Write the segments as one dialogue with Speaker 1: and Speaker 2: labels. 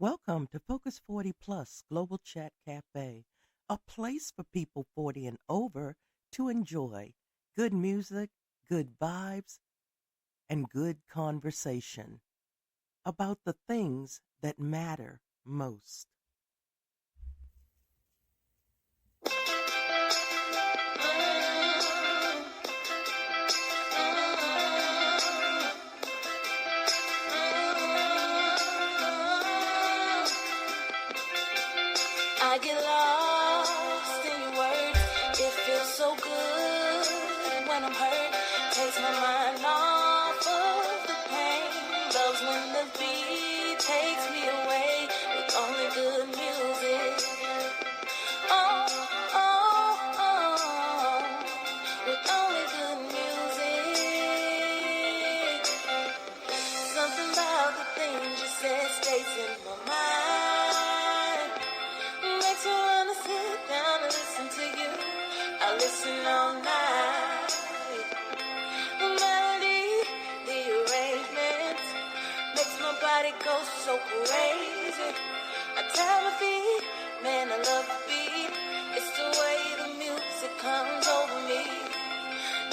Speaker 1: Welcome to Focus 40 Plus Global Chat Cafe, a place for people 40 and over to enjoy good music, good vibes, and good conversation about the things that matter most.
Speaker 2: I get lost in your words. It feels so good when I'm hurt. Takes my mind off of the pain. Loves when the beat takes me away with only good music. Oh, oh, oh, with only good music. Something about the things you said stays in my mind. Makes me wanna sit down and listen to you. I listen all night. The melody, the arrangement makes my body go so crazy. I tell my feet, man, I love the beat. It's the way the music comes over me.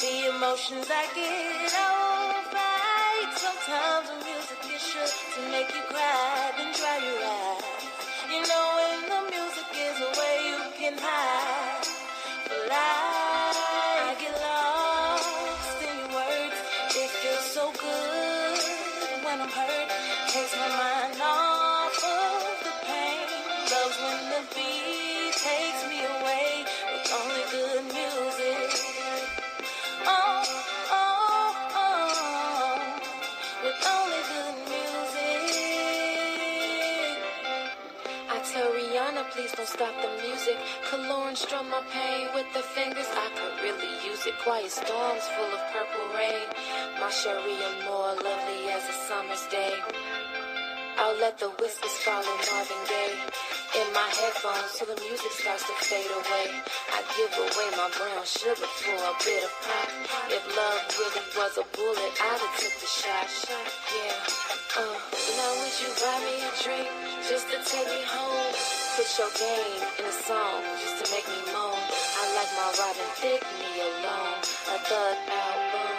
Speaker 2: The emotions I get, I won't fight. Sometimes the music is sure to make you cry, then dry your eyes. You know when the music is away, you can hide. But I get lost in your words. It feels so good when I'm hurt. Takes my mind off of the pain. Loves when the beat takes me away with only good music. Oh, oh, oh, with only good music. I tell Rihanna, please don't stop the music. Lauren strum my pain with the fingers. I could really use it. Quiet storms full of purple rain. My Sharia more lovely as a summer's day. I'll let the whispers follow Marvin Gaye in my headphones till the music starts to fade away. I give away my brown sugar for a bit of pop. If love really was a bullet, I'd have took the shot. Yeah. Now would you buy me a drink just to take me home? Put your game in a song just to make me moan. I like my Robin Thicke, me alone. A thug album,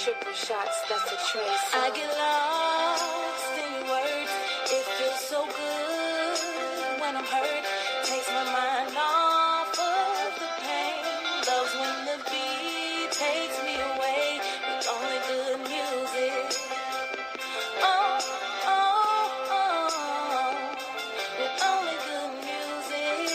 Speaker 2: triple shots, that's a trace. I get lost in your words. It feels so good when I'm hurt. Takes my mind off of the pain. Loves when the beat takes me away with only good music. Oh, oh, oh, with only good music.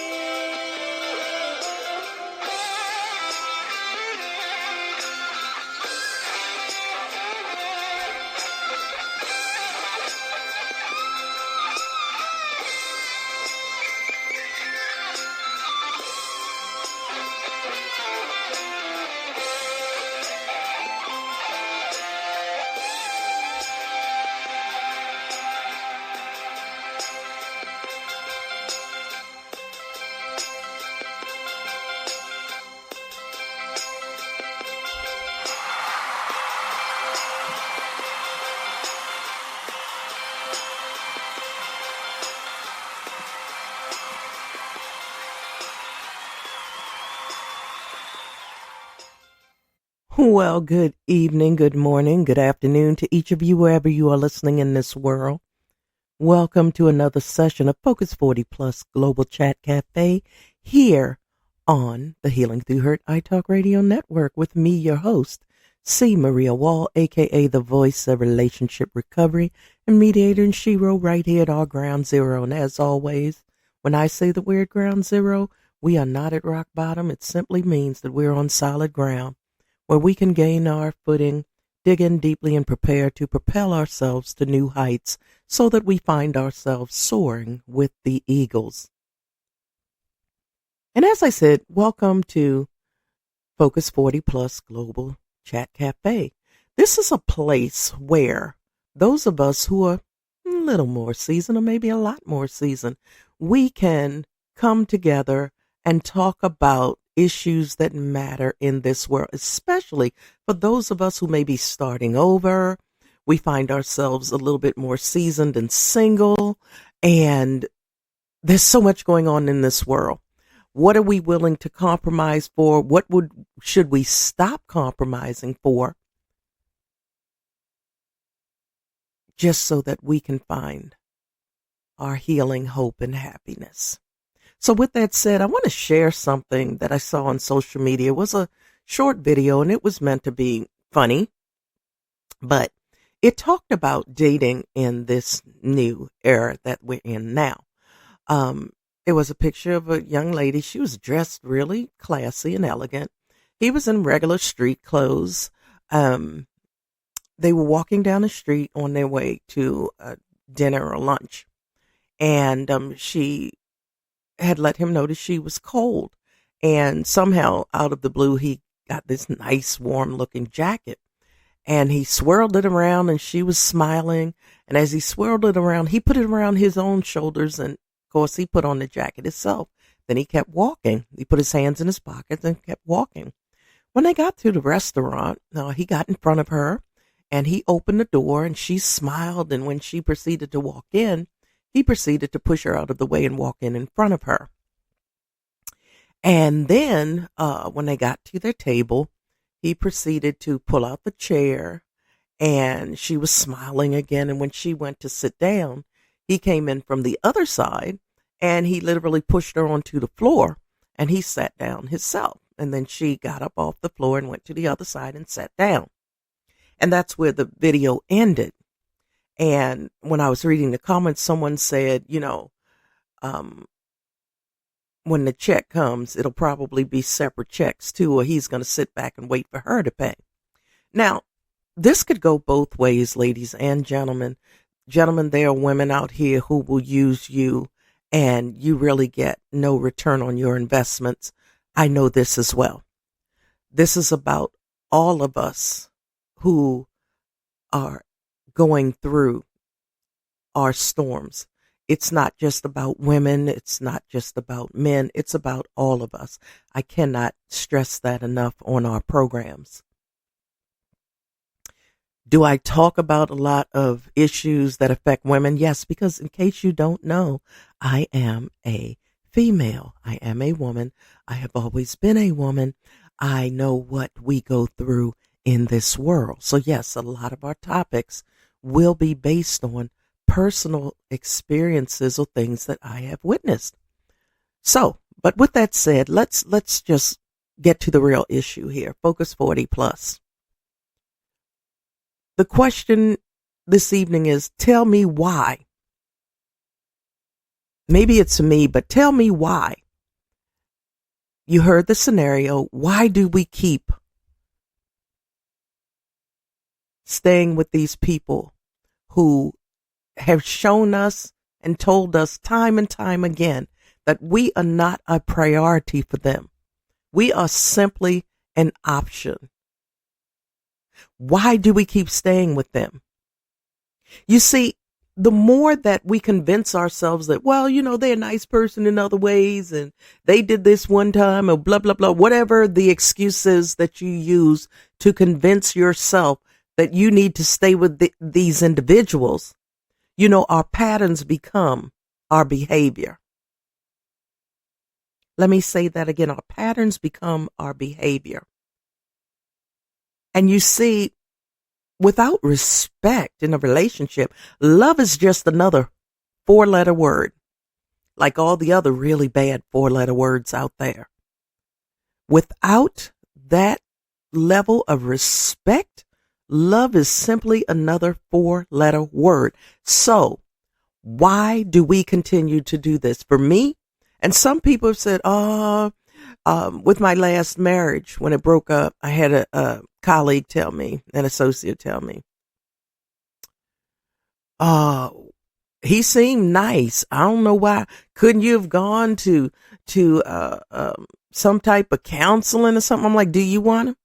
Speaker 1: Well, good evening, good morning, good afternoon to each of you wherever you are listening in this world. Welcome to another session of Focus 40 Plus Global Chat Cafe here on the Healing Through Hurt iTalk Radio Network with me, your host, C. Maria Wall, a.k.a. the voice of relationship recovery and mediator in Shiro, right here at our ground zero. And as always, when I say the word ground zero, we are not at rock bottom. It simply means that we're on solid ground where we can gain our footing, dig in deeply, and prepare to propel ourselves to new heights so that we find ourselves soaring with the eagles. And as I said, welcome to Focus 40 Plus Global Chat Cafe. This is a place where those of us who are a little more seasoned or maybe a lot more seasoned, we can come together and talk about issues that matter in this world, especially for those of us who may be starting over. We find ourselves a little bit more seasoned and single, And there's so much going on in this world. What are we willing to compromise for? Should we stop compromising for, just so that we can find our healing, hope, and happiness? So with that said, I want to share something that I saw on social media. It was a short video and it was meant to be funny, but it talked about dating in this new era that we're in now. It was a picture of a young lady. She was dressed really classy and elegant. He was in regular street clothes. They were walking down the street on their way to dinner or lunch. And she had let him notice she was cold. And somehow, out of the blue, he got this nice, warm-looking jacket. And he swirled it around, and she was smiling. And as he swirled it around, he put it around his own shoulders, and of course, he put on the jacket itself. Then he kept walking. He put his hands in his pockets and kept walking. When they got to the restaurant, he got in front of her, and he opened the door, and she smiled. And when she proceeded to walk in, he proceeded to push her out of the way and walk in front of her. And then when they got to their table, he proceeded to pull out the chair, and she was smiling again. And when she went to sit down, he came in from the other side, and he literally pushed her onto the floor, and he sat down himself. And then she got up off the floor and went to the other side and sat down. And that's where the video ended. And when I was reading the comments, someone said, when the check comes, it'll probably be separate checks too, or he's going to sit back and wait for her to pay. Now, this could go both ways, ladies and gentlemen. Gentlemen, there are women out here who will use you and you really get no return on your investments. I know this as well. This is about all of us who are going through our storms. It's not just about women. It's not just about men. It's about all of us. I cannot stress that enough on our programs. Do I talk about a lot of issues that affect women? Yes, because in case you don't know, I am a female. I am a woman. I have always been a woman. I know what we go through in this world. So yes, a lot of our topics will be based on personal experiences or things that I have witnessed. So, but with that said, let's just get to the real issue here. Focus 40 plus. The question this evening is, tell me why. Maybe it's me, but tell me why. You heard the scenario. Why do we keep staying with these people who have shown us and told us time and time again that we are not a priority for them? We are simply an option. Why do we keep staying with them? You see, the more that we convince ourselves that, well, they're a nice person in other ways and they did this one time or blah, blah, blah, whatever the excuse is that you use to convince yourself that you need to stay with these individuals, our patterns become our behavior. Let me say that again. Our patterns become our behavior. And you see, without respect in a relationship, love is just another 4-letter word, like all the other really bad 4-letter words out there. Without that level of respect, love is simply another 4-letter word. So why do we continue to do this? For me, and some people have said, with my last marriage, when it broke up, I had a colleague tell me, an associate tell me, he seemed nice. I don't know why. Couldn't you have gone to some type of counseling or something? I'm like, do you want him?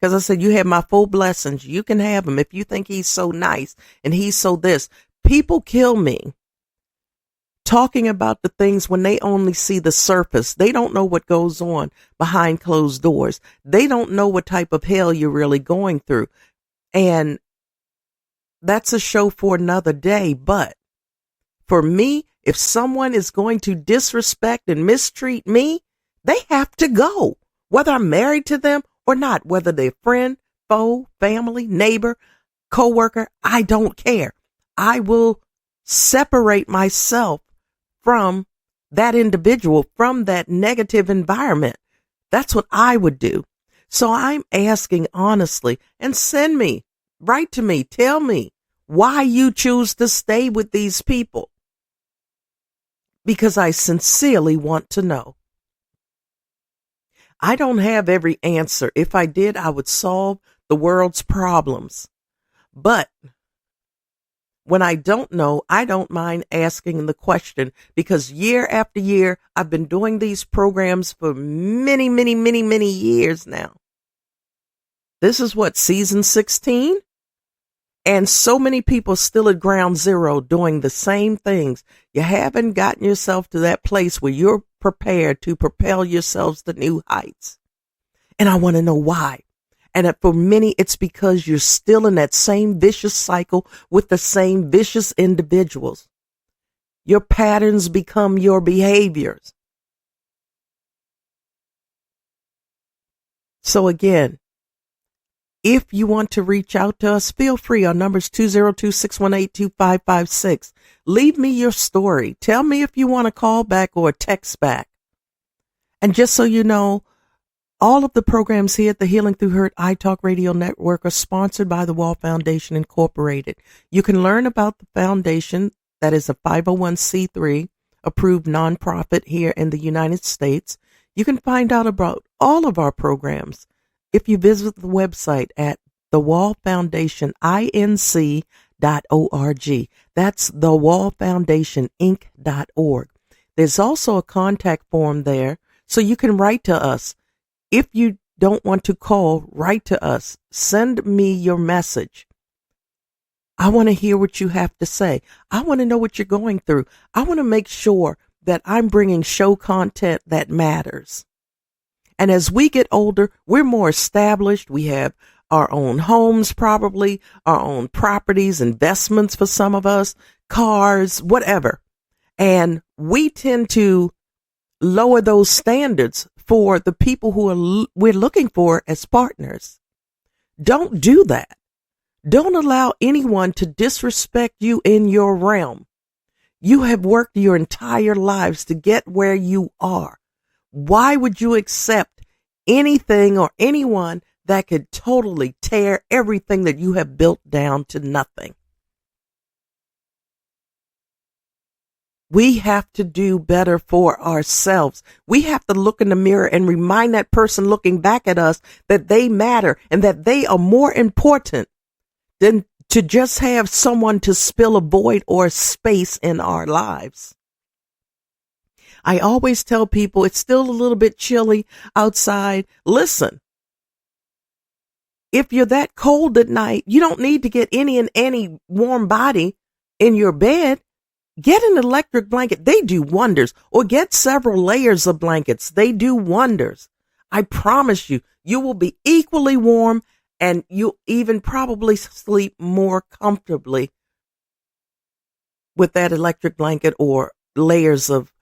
Speaker 1: Because I said, you have my full blessings. You can have him if you think he's so nice and he's so this. People kill me talking about the things when they only see the surface. They don't know what goes on behind closed doors. They don't know what type of hell you're really going through. And that's a show for another day. But For me, if someone is going to disrespect and mistreat me, they have to go, whether I'm married to them or not, whether they're friend, foe, family, neighbor, coworker, I don't care. I will separate myself from that individual, from that negative environment. That's what I would do. So I'm asking honestly, and write to me, tell me why you choose to stay with these people. Because I sincerely want to know. I don't have every answer. If I did, I would solve the world's problems. But when I don't know, I don't mind asking the question, because year after year, I've been doing these programs for many, many, many, many years now. This is what, season 16? And so many people still at ground zero doing the same things. You haven't gotten yourself to that place where you're prepared to propel yourselves to new heights. And I want to know why. And for many, it's because you're still in that same vicious cycle with the same vicious individuals. Your patterns become your behaviors. So again, if you want to reach out to us, feel free. Our number is 202-618-2556. Leave me your story. Tell me if you want to call back or text back. And just so you know, all of the programs here at the Healing Through Hurt iTalk Radio Network are sponsored by the Wall Foundation Incorporated. You can learn about the foundation, that is a 501c3 approved nonprofit here in the United States. You can find out about all of our programs if you visit the website at thewallfoundationinc.org. That's thewallfoundationinc.org. There's also a contact form there, so you can write to us. If you don't want to call, write to us. Send me your message. I want to hear what you have to say. I want to know what you're going through. I want to make sure that I'm bringing show content that matters. And as we get older, we're more established. We have our own homes, probably our own properties, investments for some of us, cars, whatever. And we tend to lower those standards for the people we're looking for as partners. Don't do that. Don't allow anyone to disrespect you in your realm. You have worked your entire lives to get where you are. Why would you accept anything or anyone that could totally tear everything that you have built down to nothing? We have to do better for ourselves. We have to look in the mirror and remind that person looking back at us that they matter and that they are more important than to just have someone to fill a void or space in our lives. I always tell people it's still a little bit chilly outside. Listen, if you're that cold at night, you don't need to get any warm body in your bed. Get an electric blanket. They do wonders. Or get several layers of blankets. They do wonders. I promise you, you will be equally warm, and you'll even probably sleep more comfortably with that electric blanket or layers of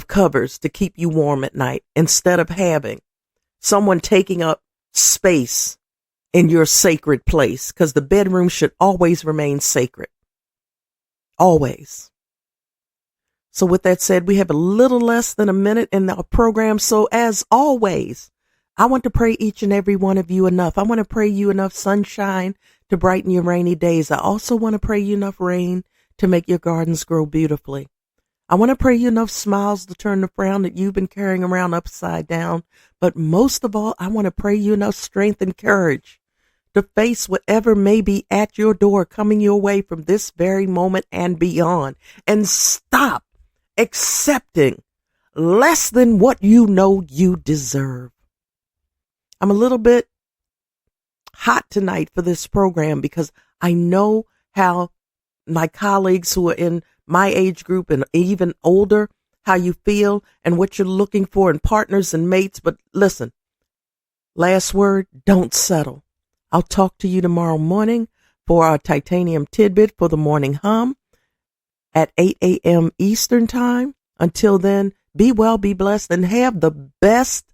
Speaker 1: covers to keep you warm at night, instead of having someone taking up space in your sacred place, because the bedroom should always remain sacred. Always. So with that said, we have a little less than a minute in our program. So as always, I want to pray each and every one of you enough. I want to pray you enough sunshine to brighten your rainy days. I also want to pray you enough rain to make your gardens grow beautifully. I want to pray you enough smiles to turn the frown that you've been carrying around upside down. But most of all, I want to pray you enough strength and courage to face whatever may be at your door coming your way from this very moment and beyond. And stop accepting less than what you know you deserve. I'm a little bit hot tonight for this program because I know how my colleagues who are in my age group and even older, how you feel and what you're looking for in partners and mates. But listen, last word, don't settle. I'll talk to you tomorrow morning for our titanium tidbit for the morning hum. at 8 a.m. Eastern Time. Until then, be well, be blessed, and have the best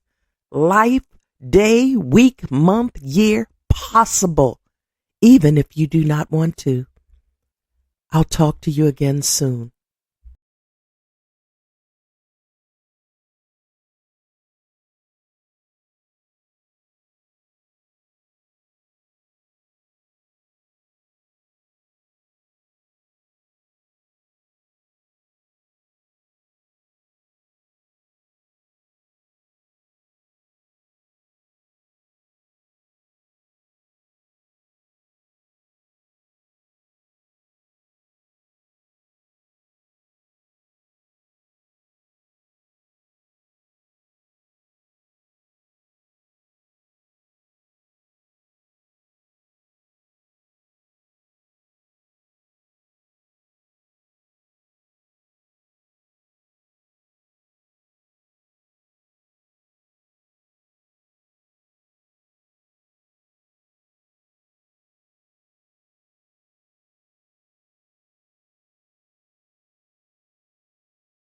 Speaker 1: life, day, week, month, year possible, even if you do not want to. I'll talk to you again soon.